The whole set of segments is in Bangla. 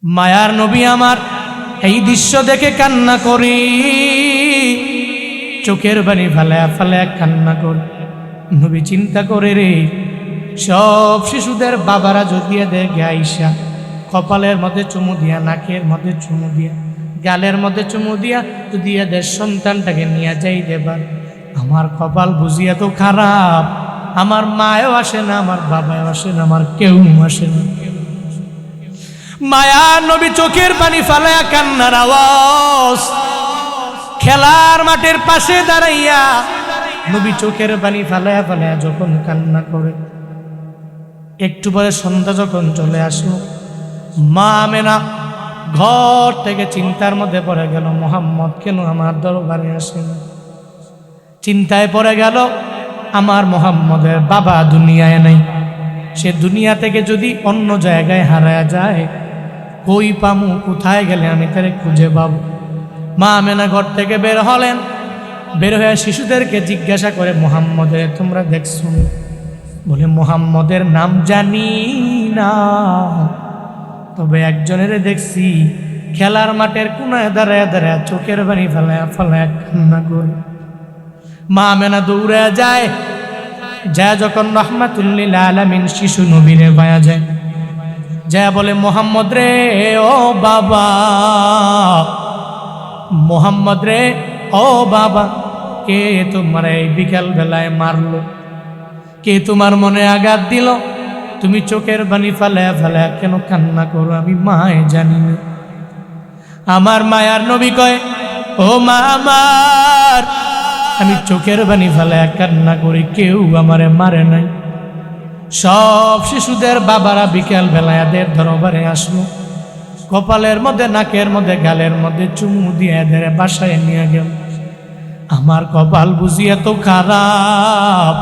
মায়ার নবী আমার এই দৃশ্য দেখে কান্না করি, চোখের পানি ফালায়া ফালায়া কান্না করি। নবী চিন্তা করে রে, সব শিশুদের বাবারা যদি দেখে আইসা কপালের মধ্যে চুমু দিয়া, নাকের মধ্যে চুমু দিয়া, গালের মধ্যে চুমু দিয়া যদি এদের সন্তানটাকে নিয়ে যাই দেবার, আমার কপাল বুঝিয়া তো খারাপ, আমার মায়ও আসে না, আমার বাবাও আসে না, আমার কেউ আসে না। মায়া নবী চোখের পানি ফালায়া কান্নার আওয়াজ, খেলার মাঠের পাশে দাঁড়াইয়া নবী চোখের পানি ফালায়া ফালায়া যখন কান্না করে, একটু পরে সন্ধ্যা যখন চলে আসলো, মা আমেনা ঘর থেকে চিন্তার মধ্যে পড়ে গেল, মোহাম্মদ কেন আমার দরবারে আসে না। চিন্তায় পড়ে গেল, আমার মোহাম্মদের বাবা দুনিয়ায় নাই, সে দুনিয়া থেকে যদি অন্য জায়গায় হারায়া যায়, কই পামু, কোথায় গেলে আমি তারে খুঁজে পাবো। মা আমেনা ঘর থেকে বের হলেন, বের হয়ে শিশুদেরকে জিজ্ঞাসা করে, মোহাম্মদের তোমরা দেখছো? বলে মোহাম্মদের নাম জানি না, তবে একজনের দেখছি খেলার মাঠের কোনায় দাঁড়ায় দাঁড়ায় চোখের পানি ফেলায় ফেলায় কান্না করে। মা আমেনা দৌড়ে যায়, যা যখন রহমাতুল্লিল আলামিন শিশু নবীরে পায়া যায়, যা বলে মোহাম্মদ রে, ও বাবা মোহাম্মদ রে, ও বাবা, কে তোমার এই বিকাল বেলায় মারলো? কে তোমার মনে আঘাত দিল? তুমি চোখের পানি ফেলায় ফেলায় কেন কান্না করো? আমি মায়ে জানি না। আমার মায়ার নবী কয়, ও মা আমার, আমি চোখের পানি ফেলায় কান্না করি, কেউ আমারে মারে নাই। সব শিশুদের বাবারা বিকেল বেলায় এদের দরবারে আসলো, কপালের মধ্যে, নাকের মধ্যে, গালের মধ্যে চুমু দিয়ে এদের বাসায় নিয়ে গেল। আমার কপাল বুঝি এত খারাপ,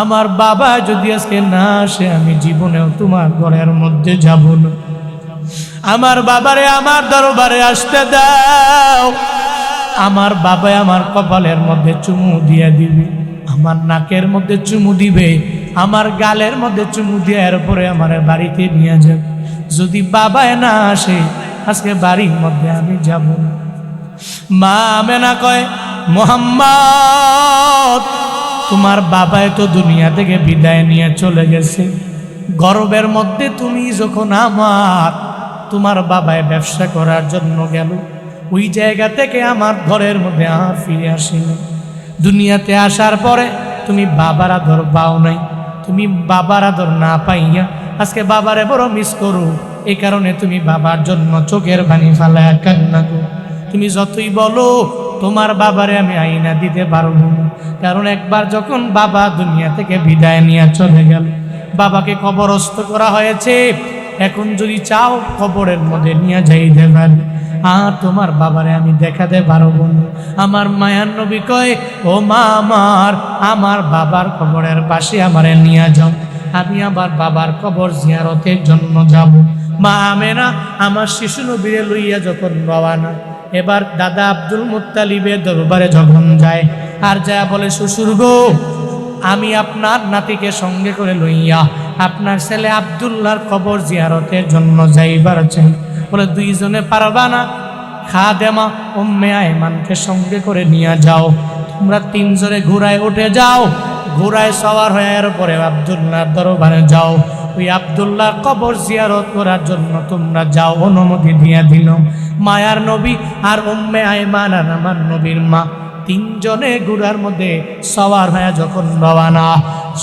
আমার বাবা যদি আজকে না আসে, আমি জীবনেও তোমার ঘরের মধ্যে যাব না। আমার বাবারে আমার দরবারে আসতে দাও। আমার বাবা আমার কপালের মধ্যে চুমু দিয়ে দিবে, আমার নাকের মধ্যে চুমু দিবে, আমার গালের মধ্যে চুমু দিয়ে এরপরে আমার বাড়িতে নিয়ে যাবে। যদি বাবায় না আসে, আজকে বাড়ির মধ্যে আমি যাব না। মা আমেনা কয়, মোহাম্মদ, তোমার বাবায় তো দুনিয়া থেকে বিদায় নিয়ে চলে গেছে, গর্বের মধ্যে তুমি যখন আমার, তোমার বাবায় ব্যবসা করার জন্য গেল, ওই জায়গা থেকে আমার ঘরের মধ্যে আর ফিরে আসেনি। দুনিয়াতে আসার পরে তুমি বাবার আদর পাও নাই, তুমি বাবার আদর না পাইয়া আজকে বাবারে বড় মিস করো, এই কারণে তুমি বাবার জন্য চোখের পানি ফালায়া কান্না করো। তুমি যতই বলো তোমার বাবারে আমি আইনা দিতে পারবো না, কারণ একবার যখন বাবা দুনিয়া থেকে বিদায় নিয়ে চলে গেল, বাবাকে কবরস্থ করা হয়েছে, এখন যদি চাও কবরের মধ্যে নিয়ে যাইতে পারি, আর তোমার বাবারে আমি দেখাতে পারবো না। আমার মায়ার নবী কয়, ও মা আমার, আমার বাবার কবরের পাশে আমারে নিয়ে যাও, আমি আবার বাবার কবর জিয়ারতের জন্য যাব। মা আমেনা আমার শিশু নবীরে লইয়া যখন রওয়ানা, এবার দাদা আব্দুল মুত্তালিবের দরবারে যখন যায়, আর যা বলে, শ্বশুর গো, আমি আপনার নাতিকে সঙ্গে করে লইয়া আপনার ছেলে আব্দুল্লাহর কবর জিয়ারতের জন্য যাইবার চাই। বলে, দুইজনে পারবা না? খাদেমা উম্মে আয়মানকে সঙ্গে করে নিয়ে যাও, তোমরা তিনজনে ঘোড়ায় উঠে যাও, ঘোড়ায় সওয়ার হয়ে এর পরে আব্দুল্লাহর দরবারে যাও, ওই আব্দুল্লাহর কবর জিয়ারত করার জন্য তোমরা যাও, অনুমতি দিয়ে দিল। মায়ার নবী আর উম্মে আয়মান আর আমার নবীর মা তিনজনে ঘোড়ার মধ্যে সওয়ার হয়ে যখন রওয়ানা,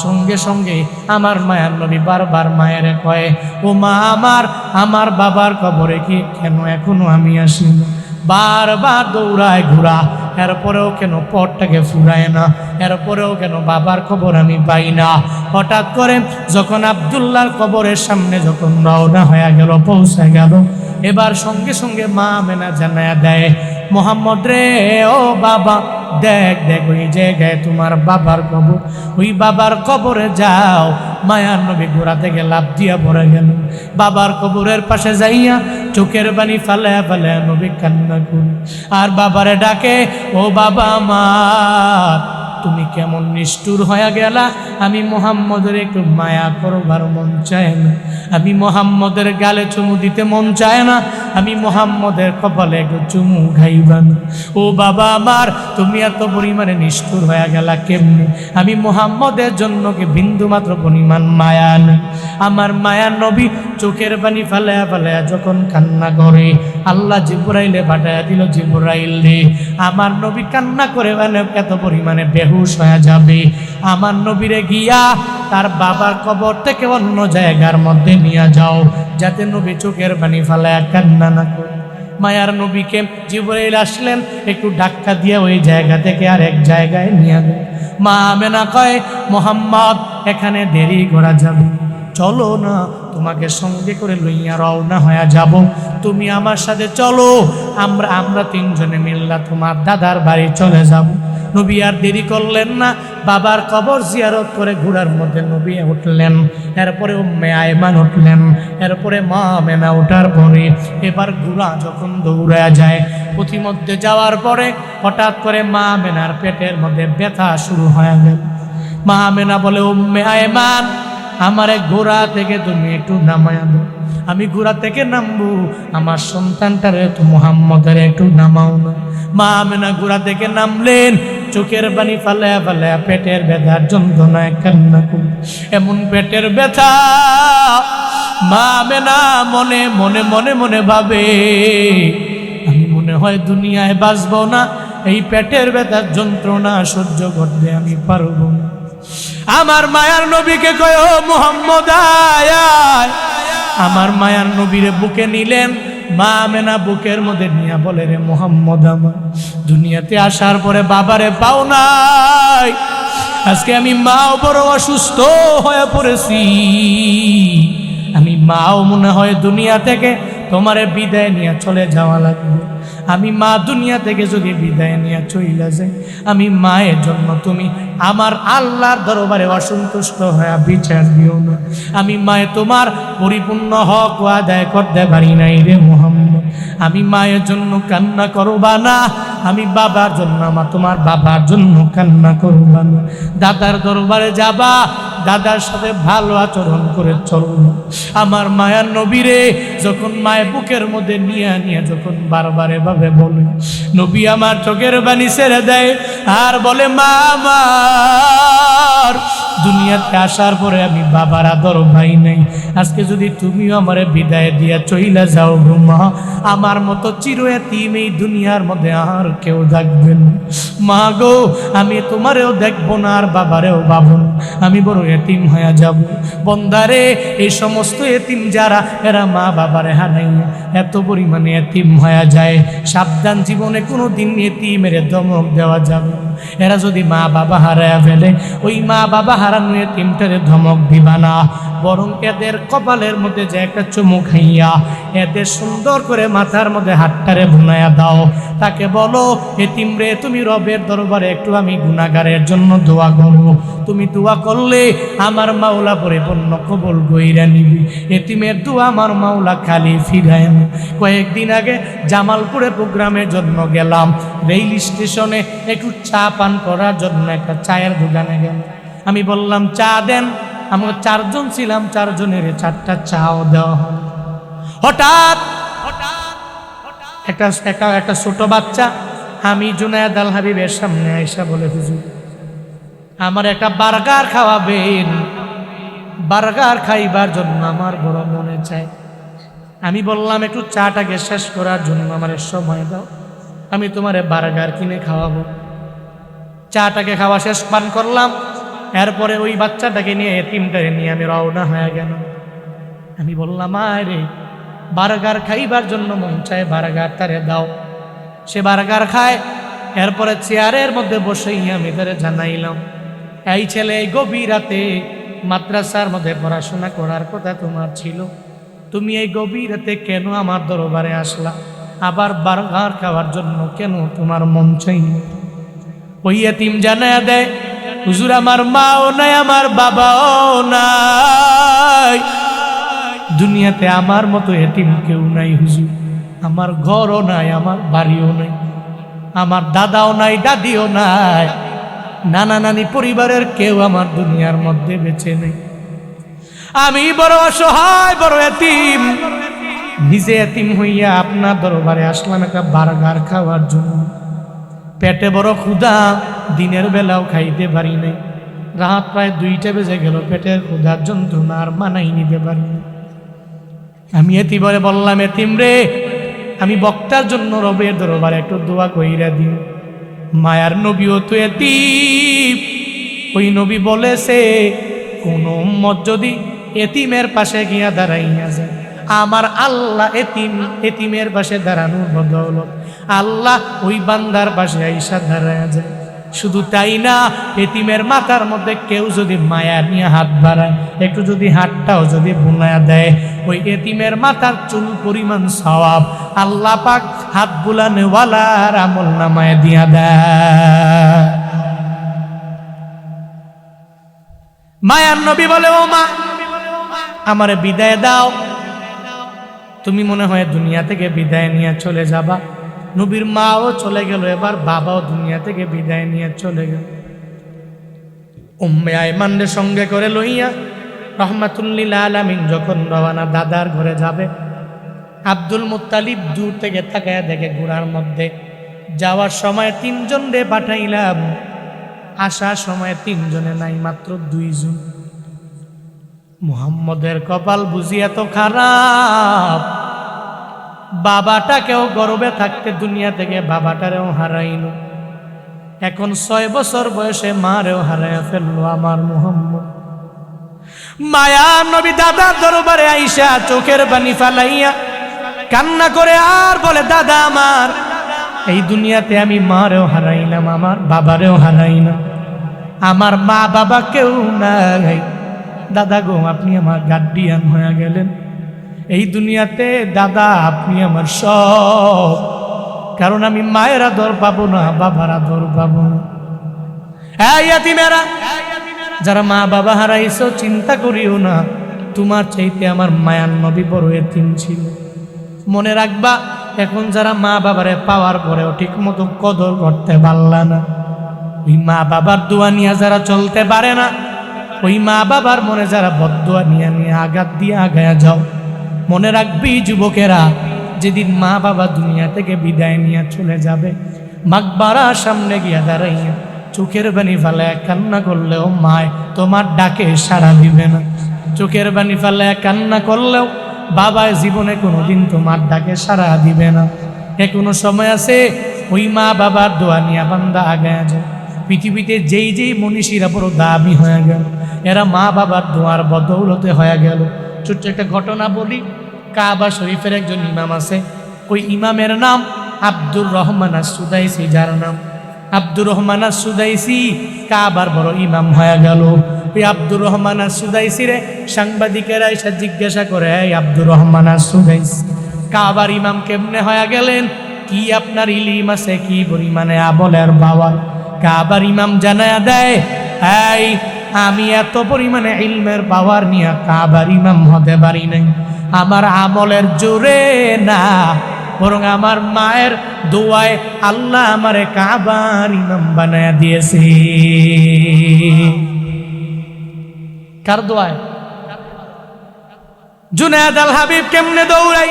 সঙ্গে সঙ্গে আমার মায়ার নবী বারবার মায়ের কয়, ও মা আমার, আমার বাবার কবরে কি কেন এখনো আমি আসিনি? বারবার দৌড়ায় ঘোড়া, এরপরেও কেন পথটাকে ফুরায় না, এরপরেও কেন বাবার খবর আমি পাই না। হঠাৎ করে যখন আব্দুল্লাহর কবরের সামনে যখন রওনা হয়ে গেল, পৌঁছে গেল, এবার সঙ্গে সঙ্গে মা আমেনা জানায়া দেয়, মোহাম্মদ রে, ও বাবা, দেখ দেখ ওই জায়গায় তোমার বাবার কবর, ওই বাবার কবরে যাও। মায়ার নবী ঘোড়া থেকে লাফ দিয়া পড়ে গেল, বাবার কবরের পাশে যাইয়া চোখের পানি ফালায়া ফালায়া নবী কান্না করে আর বাবারে ডাকে, ও বাবা আমার, তুমি কেমন নিষ্ঠুর হয়ে গেলা, আমি মুহাম্মদের একটু মায়া করবার মন চায় না, আমি মুহাম্মদের গালে চুমু দিতে মন চায় না, আমি মুহাম্মদের কপালে একটু চুমু খাইবা না। ও বাবা আমার, তুমি এত পরিমাণে নিষ্ঠুর হয়ে গেলা কেমনি? আমি মুহাম্মদের জন্য কি বিন্দু মাত্র পরিমাণ মায়া নেই? আমার মায়ার নবী চোখের পানি ফালায়া ফালায়া যখন কান্না করে, আল্লাহ জিবরাইলে পাঠায়া দিল, জিবরাইল রে আমার নবী কান্না করে এত পরিমাণে বেহুশ হয়ে যাবে, আমার নবীরে গিয়া তার বাবার কবর থেকে অন্য জায়গার মধ্যে নিয়ে যাও, যাতে নবী চোখের পানি ফালায়া কান্না না করে। মায়ার নবীকে জিবরাইল আসলেন, একটু ধাক্কা দিয়ে ওই জায়গা থেকে আর এক জায়গায় নিয়ে গেল। মা আমেনা কয়, মুহাম্মদ এখানে দেরি করা যাবে, চলো না, তোমাকে সঙ্গে করে লইয়া রওনা হয়ে যাব, তুমি আমার সাথে চলো, আমরা তিনজনে মিল্লা তোমার দাদার বাড়ি চলে যাব। নবী আর দেরি করলেন না, বাবার কবর জিয়ারত করে ঘোড়ার মধ্যে নবী উঠলেন, এরপরে উম্মে আয়মান উঠলেন, এরপরে মা আমেনা ওঠার পরে এবার ঘোড়া যখন দৌড়া যায়, পথিমধ্যে যাওয়ার পরে হঠাৎ করে মা আমেনার পেটের মধ্যে ব্যথা শুরু হয়ে গেল। মা আমেনা বলে, উম্মে আয়মান আমারে ঘোড়া থেকে তুমি একটু নামায়া দাও, আমি ঘোড়া থেকে নামবো, আমার সন্তানটারে তো মুহাম্মদের একটু নামাও না। মা আমেনা ঘোড়া থেকে নামলেন, চোখের পানি ফালায়া ফালায়া পেটের ব্যথার যন্ত্রণায় কান্না করে, এমন পেটের ব্যথা মা আমেনা মনে মনে মনে মনে ভাবে, আমি মনে হয় দুনিয়ায় বাঁচব না, এই পেটের ব্যথার যন্ত্রণা সহ্য করতে আমি পারবো না। আমার মায়ার নবীকে কয়, ও মুহাম্মদ আয় আয়। আমার মায়ার নবীরে বুকে নিলেন, মা আমেনা বুকের মধ্যে নিয়ে বলে, রে মুহাম্মদ আমার দুনিয়াতে আসার পরে বাবারে পাও নাই, আজকে আমি মাও বড় অসুস্থ হয়ে পড়েছি, আমি মাও মনে হয় দুনিয়া থেকে তোমারে বিদায় নিয়ে চলে যাওয়া লাগবে। আমি মা দুনিয়া থেকে যদি বিদায় নিয়ে চলে যাই, আমি মায়ের জন্য তুমি আমার আল্লাহর দরবারে অসন্তুষ্ট হয়ে বিচার দিও না। আমি মায়ে তোমার পরিপূর্ণ হক আদায় করতে পারি নাই রে মুহাম্মদ, আমি মায়ের জন্য কান্না করবা না, আমি বাবার জন্য, আমার তোমার বাবার জন্য কান্না করবা না। দাদার দরবারে যাবা, দাদার সাথে ভালো আচরণ করে চলবো। আমার মায়ার নবীরে যখন মায়ের বুকের মধ্যে নিয়ে নিয়ে যখন বারবার এভাবে বলে, নবী আমার চোখের পানি ছেড়ে দেয় আর বলে, মা আমার দুনিয়াতে আসার পরে আমি বাবার আদর পাই নাই, আজকে যদি তুমিও আমারে বিদায় দিয়া চইলা যাও গো মা, আমার মতো চির এতিম এই দুনিয়ার মধ্যে আর কেউ দেখবেন মা গো, আমি তোমারেও দেখবো না আর বাবারেও পাবো না, আমি বড় এতিম হয়ে যাব। বন্দারে এই সমস্ত এতিম যারা, এরা মা বাবারে হারাই এত পরিমাণে এতিম হয়ে যায়, সাবধান, জীবনে কোনো দিন এতিমের ধমক দেওয়া যাবে না। এরা যদি মা বাবা হারায় ফেলে, ওই মা বাবা হারানো এতিমটারে ধমক দিবা না, বরং এদের কপালের মধ্যে যে একটা চুমু খাইয়া এদের সুন্দর করে মাথার মধ্যে হাতটারে ভুনাইয়া দাও, তাকে বলো, এতিম রে তুমি রবের দরবারে একটু আমি গুনাহগারের জন্য দোয়া করব, তুমি দোয়া করলে আমার মাওলা পরিপূর্ণ কবুল কইরা নিবি, এতিমের দোয়া আমার মাওলা খালি ফিরায় না। কয়েকদিন আগে জামালপুরে প্রোগ্রামের জন্য গেলাম, রেল স্টেশনে একটু চা পান করার জন্য একটা চায়ের দোকানে গেলাম, আমি বললাম চা দেন, আমরা 4 জন ছিলাম, 4 জনের 4টা চাও দেওয়া হল। হঠাৎ একটা ছোট বাচ্চা আমি জুনায়েদ আল হাবিবের সামনে আইসা বলে, হুজুর আমার একটা বার্গার খাওয়াবেন, বার্গার খাইবার জন্য আমার বড় মনে চায়। আমি বললাম একটু চাটাকে শেষ করার জন্য আমার সময় দাও, আমি তোমারে বার্গার কিনে খাওয়াবো। চাটাকে খাওয়া শেষ পান করলাম, এরপরে ওই বাচ্চাটাকে নিয়ে, এতিমটাকে নিয়ে আমি রওনা হয়ে গেল। আমি বললাম, আরে বার্গার খাইবার জন্য মন চায়, বার্গার তারে দাও। সে বার্গার খায়, এরপরে চেয়ারের মধ্যে বসেই আমি তারে জানাইলাম, এই ছেলে এই গভীর রাতে মাদ্রাসার মধ্যে পড়াশোনা করার কথা তোমার ছিল, তুমি এই গভীর রাতে কেন আমার দরবারে আসলা, আবার বার্গার খাওয়ার জন্য কেন তোমার মন চাই? ওই এতিম জানায়া দেয়, হুজুর আমার মাও নাই, আমার বাবাও নাই, দুনিয়াতে আমার মতো এতিম কেউ নাই হুজুর, আমার ঘরও নাই, আমার বাড়িও নাই, আমার দাদাও নাই, দাদিও নাই, নানা নানি পরিবারের কেউ আমার দুনিয়ার মধ্যে বেঁচে নেই। আমি বড় অসহায়, বড় এতিম, নিজে এতিম হইয়া আপনার দরবারে আসলাম একটা বার্গার খাওয়ার জন্য। পেটে বড় ক্ষুধা, দিনের বেলাও খাইতে পারি নাই। রাত প্রায় 2টা বেজে গেল, পেটের ক্ষুধার যন্ত্রণা আর মানাই নিতে পারি না। আমি এতিমরে বললাম, এতিম রে, আমি বক্তার জন্য রবের দরবারে একটু দোয়া কইরা দিন। মায়ার নবীও তো এতিম। ওই নবী বলেছে, কোন উম্মত যদি এতিমের পাশে গিয়া দাঁড়াইয়া যায়, আমার আল্লাহ এতিমের পাশে দাঁড়ানোর বদৌলত আল্লাহ ওই বান্দার পাশে আইসা দাঁড়ায় যায়। শুধু তাই না, এতিমের মাথার মধ্যে কেউ যদি মায়া নিয়ে হাত বাড়ায়, একটু যদি হাতটাও যদি বুলায়া দেয়, ওই এতিমের মাথার চুল পরিমাণ সওয়াব আল্লাহ পাক হাত বুলানেওয়ালার আমল নামায় দিয়া দেয়। মায়ার নবী বলে, ও মা, আমারে বিদায় দাও। তুমি মনে হয় দুনিয়া থেকে বিদায় নিয়ে চলে যাবা। নবীর মাও চলে গেল, এবার বাবাও দুনিয়া থেকে বিদায় নিয়ে চলে গেল। উম্মে আয়মানের সঙ্গে করে লইয়া রহমাতুল্লিল আলামিন যখন রওনা দাদার ঘরে যাবে, আব্দুল মুত্তালিব দূর থেকে তাকায়া দেখে ঘোড়ার মধ্যে যাওয়ার সময় 3 জন রে পাঠাইলাম, আসার সময় 3 জনে নাই, মাত্র 2 জন। মুহাম্মদের কপাল বুঝি এত খারাপ, বাবাটাকেও গর্বে থাকতে দুনিয়া থেকে বাবাটারেও হারাইল, এখন 6 বছর বয়সে মারেও হারাইয়া ফেললো আমার মুহাম্মদ। মায়া নবী দাদার দরবারে আইসা চোখের পানি ফালাইয়া কান্না করে আর বলে, দাদা আমার, এই দুনিয়াতে আমি মারেও হারাইলাম, আমার বাবারেও হারাইলাম, আমার মা বাবা কেউ নাই। দাদা গো, আপনি আমার গার্ডিয়ান হয়ে গেলেন এই দুনিয়াতে। দাদা, আপনি আমার সব, কারণ আমি মায়ের আদর পাবো না, বাবার আদর পাবো না। এই ইয়াতিমেরা, যারা মা বাবা হারাইছো, চিন্তা করিও না, তোমার চাইতে আমার মায়ার নবী বড় এতিম ছিল। মনে রাখবা, এখন যারা মা বাবারে পাওয়ার পরেও ঠিক মতো কদর করতে পারলা না, ওই মা বাবার দোয়া নিয়ে যারা চলতে পারে না, ওই মা বাবার মনে যারা বদদোয়া নিয়ে নিয়ে আঘাত দিয়ে আগায়া যাও, মনে রাখবি যুবকেরা, যেদিন মা বাবা দুনিয়া থেকে বিদায় নিয়ে চলে যাবে, মাকবারার সামনে গিয়া দাঁড়াইয়া চোখের পানি ফেলায় কান্না করলেও মায় তোমার ডাকে সাড়া দিবে না। চোখের পানি ফেলায় কান্না করলেও বাবায় জীবনে কোনোদিন তোমার ডাকে সাড়া দিবে না। এখনো সময় আছে, ওই মা বাবার দোয়া নিয়ে বান্দা আগায়া যায়। পৃথিবীতে যেই যেই মনীষীরা বড় দামি হয়ে গেল, এরা মা বাবার দোয়ার বদৌলতে হয়ে গেল। ছোট্ট একটা ঘটনা বলি। কাবা শরীফের একজন ইমাম আছে, ওই ইমামের নাম আব্দুর রহমান আস-সুদাইসি। যার নাম আব্দুর রহমান আস-সুদাইসি কাবার বড় ইমাম হয়ে গেল। ওই আব্দুর রহমান আস-সুদাইসি রে সাংবাদিকেরা এসে জিজ্ঞাসা করে, এই আব্দুর রহমান আস-সুদাইসি, কাবার ইমাম কেমনে হয়ে গেলেন? কি আপনার ইলিম আছে? কি পরিমাণে আমলের বাবার? কাবার ইমাম জানায়া দেয়, এই আমি এত পরিমাণে ইলমের পাওয়ার নিয়ে কাবার ইমাম হতে পারি নাই, আমার আমলের জোরে না, বরং আমার মায়ের দোয়ায় আল্লাহ আমারে কাবার ইমাম বানায়া দিয়েছে। কার দোয়ায়? জুনায়েদ আল হাবিব কেমনে দৌড়াই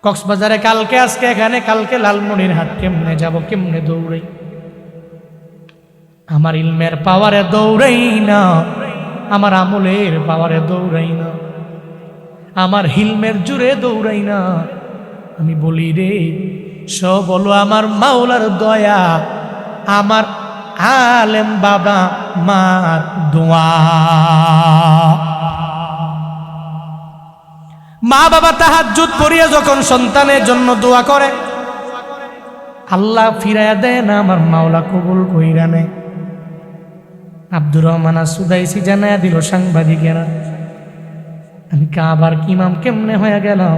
কক্সবাজারে, কালকে আজকে এখানে, কালকে লালমনিরহাট, কেমনে যাব, কেমনে দৌড়াই? আমার ইলমের পাওয়ারে দৌড়াই না, আমার আমলের পাওয়ারে দৌড়াই না, আমার হিলমের জুড়ে দৌড়াই না। আমি বলি রে, সব বলো আমার মাওলার দয়া, আমার আলেম বাবা মার দোয়া। মা বাবা তাহাজ্জুদ পড়িয়া যখন সন্তানের জন্য দোয়া করে, আল্লাহ ফিরাইয়া দেয় না, আমার মাওলা কবুল কইরা নেয়। আব্দুর রহমান আস-সুদাইসি জানায়া দিল সাংবাদিকেরা, আমি কাবার ইমাম কেমনে হয়ে গেলাম?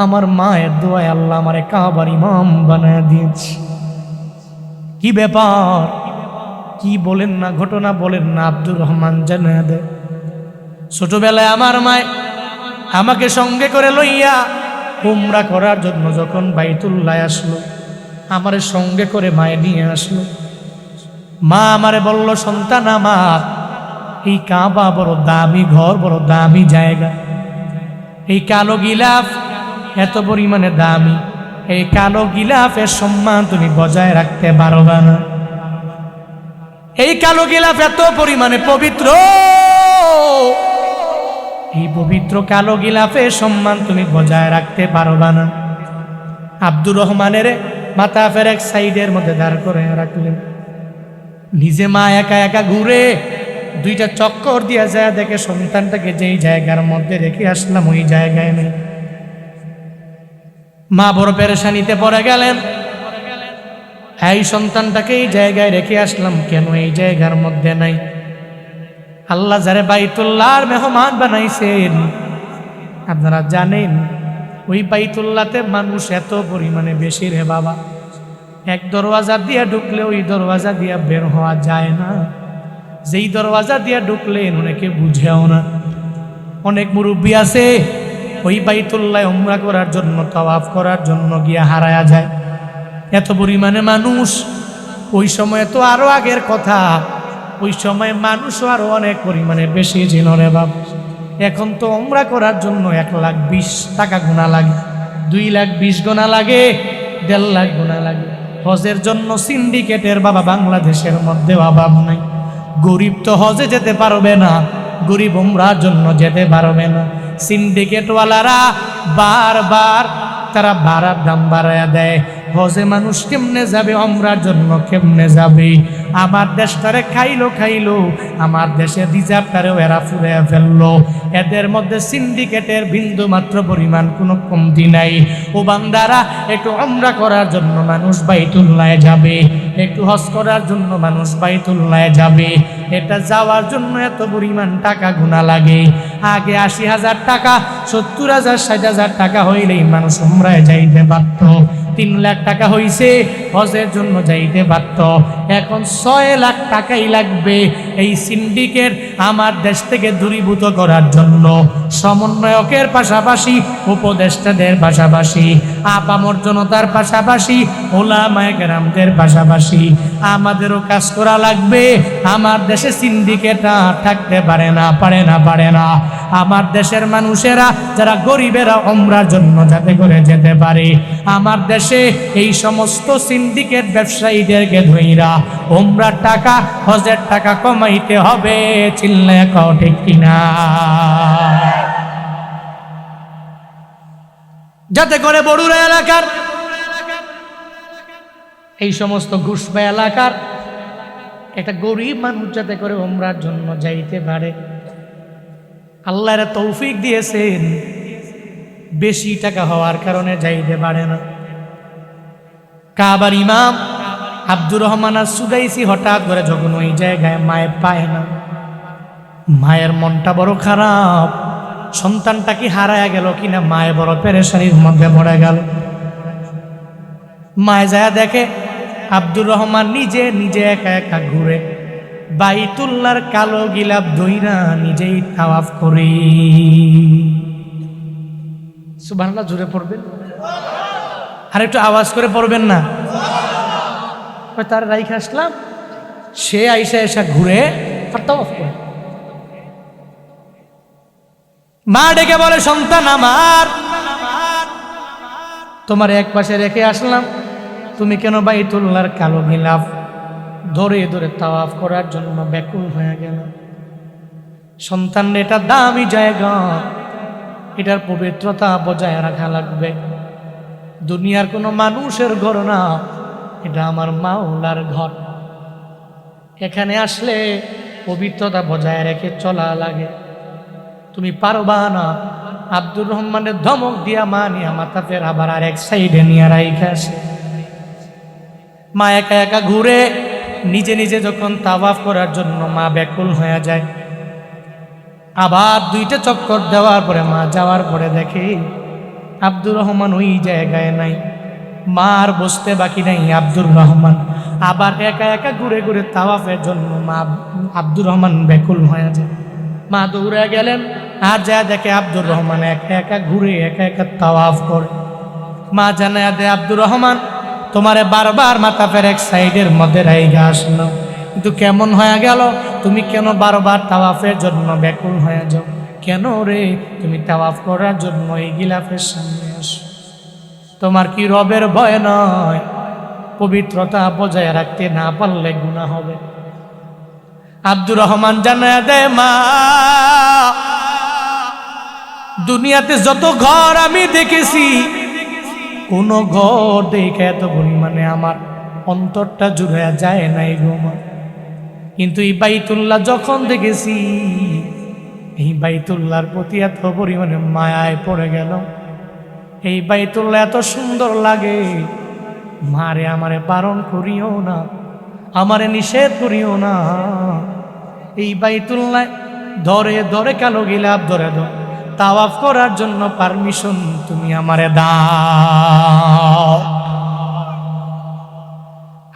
আমার মায়ের দোয়ায় আল্লাহ আমারে কাবার ইমাম বানায়া দিয়েছে। কি ব্যাপার? কি বলেন না, ঘটনা বলেন না। আব্দুর রহমান জানায়া দেয়, ছোটবেলায় আমার মায় আমাকে সঙ্গে করে লইয়া উমরা করার জন্য যখন বাইতুল্লাহ আসলো, আমারে সঙ্গে করে মায়ে নিয়ে আসলো। মা আমারে বলল, সন্তান আমার, এই কাবা বড় দামি ঘর, বড় দামি জায়গা। এই কালো গিলাফ এত পরিমাণে দামি, এই কালো গিলাফের সম্মান তুমি বজায় রাখতে পারবে না। এই কালো গিলাফ এত পরিমাণে পবিত্র, এই পবিত্র কালো গিলাফের সম্মান তুমি বজায় রাখতে পারবে না। আব্দুর রহমানের মাথা ফের এক সাইডের মধ্যে দাঁড় করে রাখলেন। নিজে মা একা একা ঘুরে দুইটা চক্কর দিয়া যায়, দেখে সন্তানটাকে যেই জায়গার মধ্যে রেখে আসলাম ওই জায়গায় নেই। মা বড় পেরেশানিতে পড়ে গেলেন, এই সন্তানটাকে এই জায়গায় রেখে আসলাম কেন এই জায়গার মধ্যে নাই? আল্লাহ যারে বাইতুল্লাহর মেহমান বানাইছেন, আপনারা জানেন ওই বাইতুল্লাহতে মানুষ এত পরিমাণে বেশি রে বাবা, এক দরওয়াজা দিয়া ঢুকলে ওই দরওয়াজা দিয়া বের হওয়া যায় না। যেই দরওয়াজা দিয়া ঢুকলেন অনেকে বুঝেও না। অনেক মুরব্বী আছে ওই বাইতুল্লাহ উমরা করার জন্য, তাওয়াফ করার জন্য গিয়া হারায়া যায়। এত পরিমাণে মানুষ। ওই সময় তো আরো আগের কথা, ওই সময় মানুষও আরো অনেক পরিমাণে বেশি ছিল রে বাপ। এখন তো উমরা করার জন্য 1,20,000 টাকা গোনা লাগে, 2,20,000 গোনা লাগে, 1,50,000 গোনা লাগে। হজের জন্য সিন্ডিকেটের বাবা বাংলাদেশের মধ্যে অভাব নাই। গরিব তো হজে যেতে পারবে না, গরিব উমরার জন্য যেতে পারবে না। সিন্ডিকেটওয়ালারা বারবার তারা ভাড়ার দাম বাড়ায়া দেয়। হজে মানুষ কেমনে যাবে, উমরার জন্য কেমনে যাবে? আমার দেশটারে খাইলো, আমার দেশের রিজার্ভটারেও এরা ফুরাইয়া ফেললো। এদের মধ্যে সিন্ডিকেটের বিন্দু মাত্র পরিমাণ কোনো কমতি নাই। ও বান্দারা, একটু উমরা করার জন্য মানুষ বাইতুল্লাহে যাবে, একটু হজ করার জন্য মানুষ বাইতুল্লাহে যাবে। এটা যাওয়ার জন্য এত পরিমাণ টাকা গুনা লাগে। আগে 80,000 টাকা, 70,000, 60,000 টাকা হইলেই মানুষ উমরায় যাইতে পারত। 3 লাখ টাকা হইছে, হজের জন্য যাইতে পারত। এখন 6 লাখ টাকাই লাগবে এই সিন্ডিকেট আমার দেশ থেকে দূরীভূত করার জন্য। সমন্বয়কের পাশাপাশি, উপদেষ্টাদের পাশাপাশি, আপামর জনতার পাশাপাশি, ওলামায়ে কেরামদের পাশাপাশি আমাদেরও কাজ করা লাগবে। আমার দেশে সিন্ডিকেট থাকতে পারে না। আমার দেশের মানুষেরা যারা গরিবেরা উমরার জন্য যাতে করে যেতে পারে, আমার দেশে এই সমস্ত সিন্ডিকেট ব্যবসায়ীদেরকে ধইরা উমরার টাকা, হজের টাকা কমাইতে হবে। চিল্লায় কও ঠিক কিনা? যাতে করে বড়ুরা এলাকার এই সমস্ত ঘুষবা এলাকার একটা গরিব মানুষ যাতে করে উমরার জন্য যাইতে পারে। আল্লাহর তৌফিক দিয়েছেন, বেশি টাকা হওয়ার কারণে যাইতে পারে না। কাবার ইমাম আব্দুর রহমান আস-সুদাইসি হঠাৎ করে যখন ওই জায়গায় মায়ে পায় না, মায়ের মনটা বড় খারাপ। সন্তানটা কি হারায়া গেল কিনা মায়ে বড় পেরেশানির মধ্যে পড়ে গেল। মায়ে যায় দেখে আব্দুর রহমান নিজে একা একা ঘুরে বাইতুল্লাহর কালো গিলাফ ধইরা নিজেই তাওয়াফ করে। সুবহানাল্লাহ, জোরে পড়বেন আর একটু আওয়াজ করে পড়বেন না? তার রাইখে আসলাম, সে আইসা ঘুরে আর তাওয়াফ করে। মা ডেকে বলে, সন্তান আমার, তোমার এক পাশে রেখে আসলাম, তুমি কেন বাইতুল্লাহর কালো গিলাফ ধরে ধরে তাওয়াফ করার জন্য ব্যাকুল হয়ে গেল? সন্তান, এটা দামি জায়গা, এটার পবিত্রতা বজায় রাখা লাগবে। দুনিয়ার কোনো মানুষের ঘর না, এটা আমার মাওলার ঘর। এখানে আসলে পবিত্রতা বজায় রেখে চলা লাগে। তুমি পারবা না। আব্দুর রহমানের ধমক দিয়া মা নিয়ে মাথা ফের আবার আর এক সাইডে নিয়ে রাইখা আসে। মা একা একা ঘুরে নিজে যখন তাওয়াফ করার জন্য মা ব্যাকুল হয়ে যায়। আবার 2টা চক্কর দেওয়ার পরে মা যাওয়ার পরে দেখে আব্দুর রহমান ওই জায়গায় নাই। মা আর বসতে বাকি নাই। আব্দুর রহমান আবার একা একা ঘুরে ঘুরে তাওয়াফের জন্য মা আব্দুর রহমান ব্যাকুল হয়ে যায়। মা দৌড়ে গেলেন, আর যা দেখে আব্দুর রহমান একা একা ঘুরে একা একা তাওয়াফ করে। মা জানায়া দেয়, আব্দুর রহমান, তোমারে বারবার মাথা ফের এক সাইডের মধ্যে রাইগা আসলো, কিন্তু কেমন হয়ে গেল? তুমি কেন বারবার তাওয়াফের জন্য ব্যাকুল হয়ে যাও? কেন রে তুমি তাওয়াফ করার জন্য এই গিলাফের সামনে আসো? তোমার কি রবের ভয় নয়? পবিত্রতা বজায় রাখতে না পারলে গুনাহ হবে। আব্দুর রহমান জানায় দেয়, মা, দুনিয়াতে যত ঘর আমি দেখেছি, কোন ঘর দেখে এত পরিমাণে আমার অন্তরটা জুড়ে যায় নাই গো মা। কিন্তু এই বাইতুল্লাহ যখন দেখেছি, এই বাইতুল্লাহর প্রতি এত পরিমাণে মায়ায় পড়ে গেল। এই বাইতুল্লাহ এত সুন্দর লাগে, মারে আমারে বারণ করিও না, আমারে নিষেধ করিও না। এই বাইতুল্লাহ ধরে ধরে কালো গিলাপ ধরে ধরে তাওয়াফ করার জন্য পারমিশন তুমি আমারে দাও।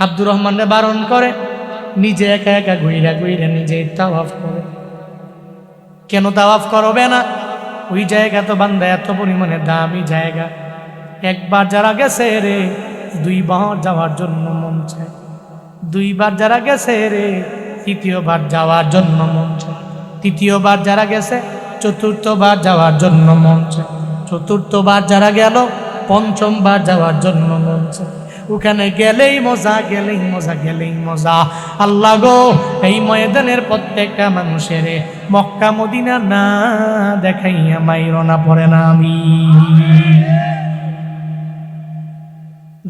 আব্দুর রহমানরে বারণ করে, নিজে একা একা ঘুইরা ঘুইরা নিজেই তাওয়াফ করে। কেন তাওয়াফ করবে না? ওই জায়গা তো বান্দা এত পরিমাণে দামি জায়গা, একবার যারা গেছে রে দুইবার যাওয়ার জন্য মন চায়, দুইবার যারা গেছে রে তৃতীয়বার যাওয়ার জন্য মন চায়, তৃতীয়বার যারা গেছে চতুর্থবার যাওয়ার জন্য মন চায়, চতুর্থবার যারা গেল পঞ্চমবার যাওয়ার জন্য মন চায়। ওখানে গেলেই মজা, গেলেই মজা, গেলেই মজা। আল্লাহ গো, এই ময়দানের প্রত্যেকটা মানুষের মক্কা মদিনা না দেখাইয়া মাইরনা পড়ে না আমি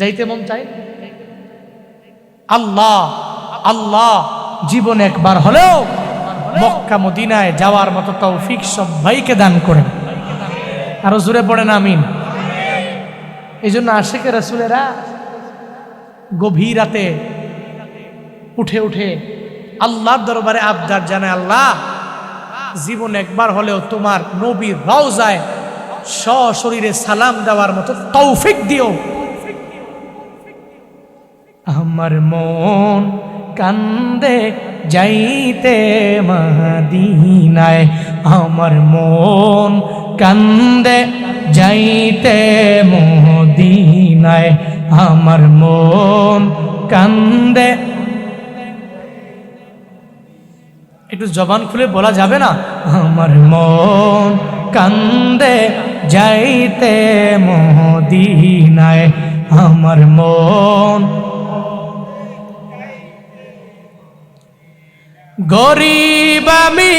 যাইতে মন চাই। আল্লাহ আল্লাহ জীবন একবার হলেও মক্কা মদিনায় যাওয়ার মতো তৌফিক সবাইকে দান করেন। আরো জোরে পড়েন আমিন। এই জন্য আশিকে রাসূলেরা গভীর রাতে উঠে উঠে আল্লাহর দরবারে আবদার জানায়, আল্লাহ জীবন একবার হলেও তোমার নবীর রওজায় সশরীরে সালাম দেওয়ার মতো তৌফিক দিও। আমার মন কান্দে যাইতে মদিনায়, আমার মন কান্দে যাইতে মদিনায়, আমার মন কান্দে। একটু জবান খুলে বলা যাবে না? আমার মন কান্দে যাইতে মদিনায়, আমার মন। গরিব আমি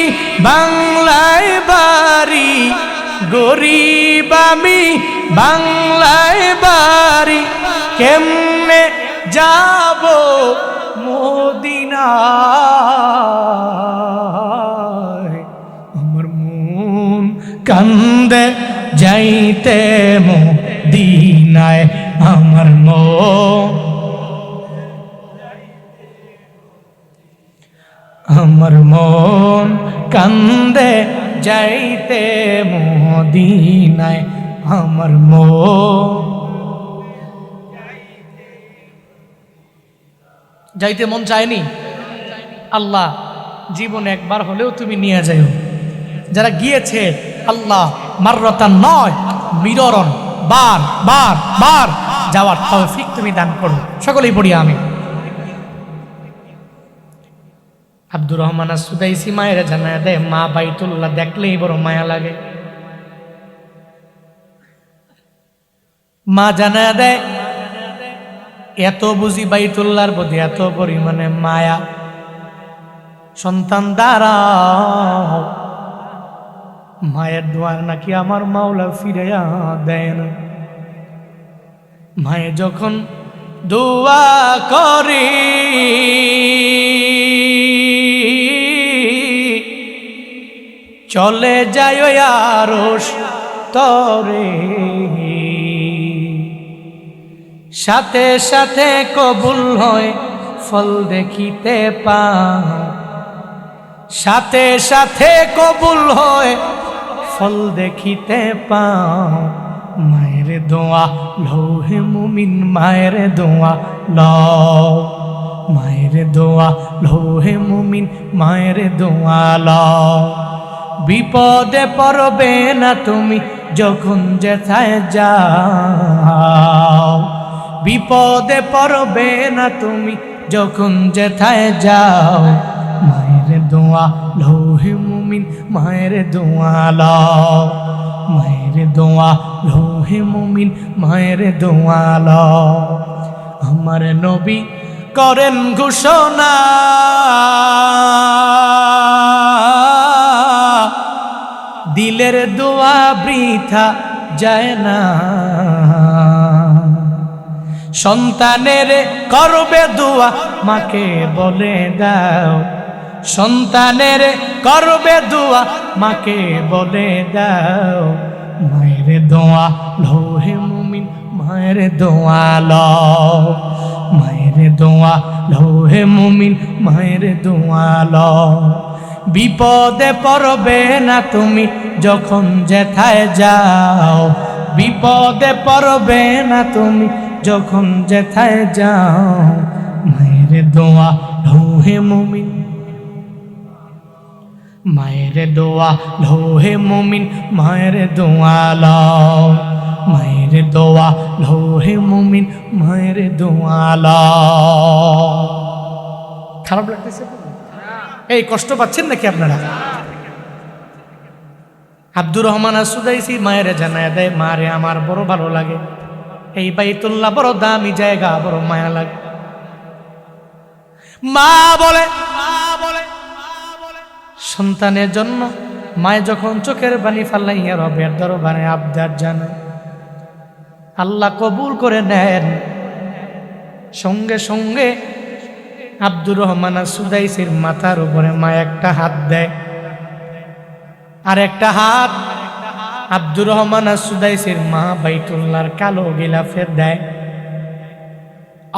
বাংলায় বাড়ি, গরিব আমি বাংলায় বাড়ি, কেমনে যাব মদিনায়? আমার মন কান্দে যাইতে মদিনায়, আমার মন, আমার মন কান্দে যাইতে মদিনায়, আমার মন যাইতে মন চায়নি। আল্লাহ জীবন একবার হলেও তুমি নিয়ে যাও। যারা গিয়েছে আল্লাহ মাররাতান নয় মিররন, বার বার বার যাওয়ার তৌফিক তুমি দান করো। সকলেই পড়ি আমি। আব্দুর রহমান সুদাইসি মায়ের জানায় দেয়, মা বাইতুল্লাহ দেখলেই বড় মায়া লাগে। মা জানায় দেয়, এত বুঝি বাইতুল্লাহর প্রতি এত পরিমাণে মায়া, সন্তান দাঁড়াও, মায়ের দোয়ার নাকি আমার মাওলা ফিরাইয়া দেয় না। মায়ে যখন দোয়া করে চলে যায় আরশ তরে, সাথে সাথে কবুল হয় ফল দেখিতে পাও, সাথে সাথে কবুল হয় ফল দেখিতে পাও। মায়ের দোয়া লৌহে মুমিন, মায়ের দোয়া লও, মায়ের দোয়া লৌহে মুমিন, মায়ের দোয়া লও। বিপদে পড়বে না তুমি যখন যেথায় যাও, বিপদে পড়বে না তুমি যখন যেথায় যাও, মায়ের দোয়া লৌহে মুমিন, মায়ের দোয়া লও, মায়ের দোয়া লৌহে মুমিন, মায়ের দোয়া লও। আমার নবী করেন ঘোষণা, দিলের দোয়া বৃথা যায় না। সন্তানের করবে দোয়া, মাকে বলে দাও, সন্তানের করবে দোয়া, মাকে বলে দাও। মায়ের দোয়া লৌহে মুমিন, মায়ের দোয়া লও, মায়ের দোয়া লৌহে মুমিন, মায়ের দোয়া লও। বিপদে পড়বে না তুমি যখন যেথায় যাও, বিপদে পড়বে না তুমি যখন যেথায় যাও। মায়ের দোয়া লৌহে মুমিন, মায়ের দোয়া লৌহে মুমিন, মায়ের দোয়া লও, মায়ের দোয়া লৌহে মুমিন, মায়ের দোয়া লও। খারাপ লাগতেছে? এই কষ্ট পাচ্ছেন নাকি আপনারা? আব্দুর রহমান আসুদাইসি মায়ের জানায় দেয়, মারে আমার বড় ভালো লাগে, এই বাইতুল্লাহ বড় দামি জায়গা, বড় মায়া লাগে। মা বলে সন্তানের জন্য মায়ে যখন চোখের পানি ফালাইয়া রবের দরবারে আবদার জানায়, আল্লাহ কবুল করে নেন। সঙ্গে সঙ্গে আব্দুর রহমান সুদাইসির মাথার উপরে মা একটা হাত দেয়, আর একটা হাত আব্দুর রহমান সুদাইসির মা বাইতুল্লাহর কালো গিলাফে দেয়।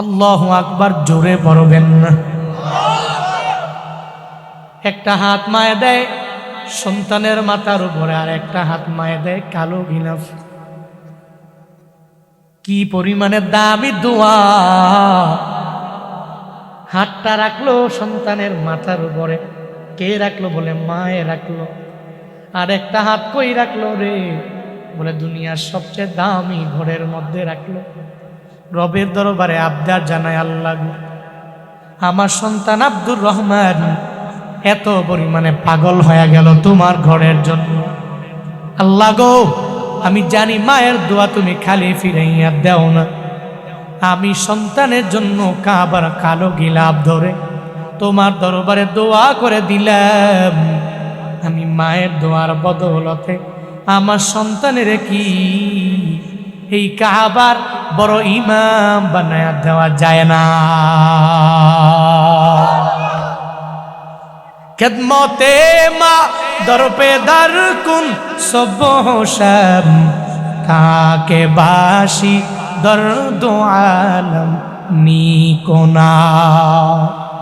আল্লাহু আকবার, জোরে পড়বেন না। একটা হাত মায়ে দেয় সন্তানের মাথার উপরে, আর একটা হাত মায়ে দেয় কালো গিলাফ। কি পরিমাণে দামি দোয়া! হাতটা রাখলো সন্তানের মাথার উপরে, কে রাখলো? বলে মায়ে রাখলো। আর একটা হাত কই রাখলো রে? বলে দুনিয়ার সবচেয়ে দামি ঘরের মধ্যে রাখলো। রবের দরবারে আবদার জানায়, আল্লাহ গো, আমার সন্তান আব্দুর রহমান এত পরিমাণে পাগল হয়ে গেল তোমার ঘরের জন্য। আল্লাহ গো, আমি জানি মায়ের দোয়া তুমি খালি ফিরাইয়া দেও না। আমি সন্তানের জন্য কাবার কালো গিলাফ ধরে তোমার দরবারে দোয়া করে দিলাম। আমি মায়ের দোয়ার বদৌলতে আমার সন্তানের কি এই কাবার বড় ইমাম বানায়া দেওয়া যায় না? খেদমতে মা দরপে দার কুন সব হোসাম, তাকে বাসি দর্দ আলম নিকোনা।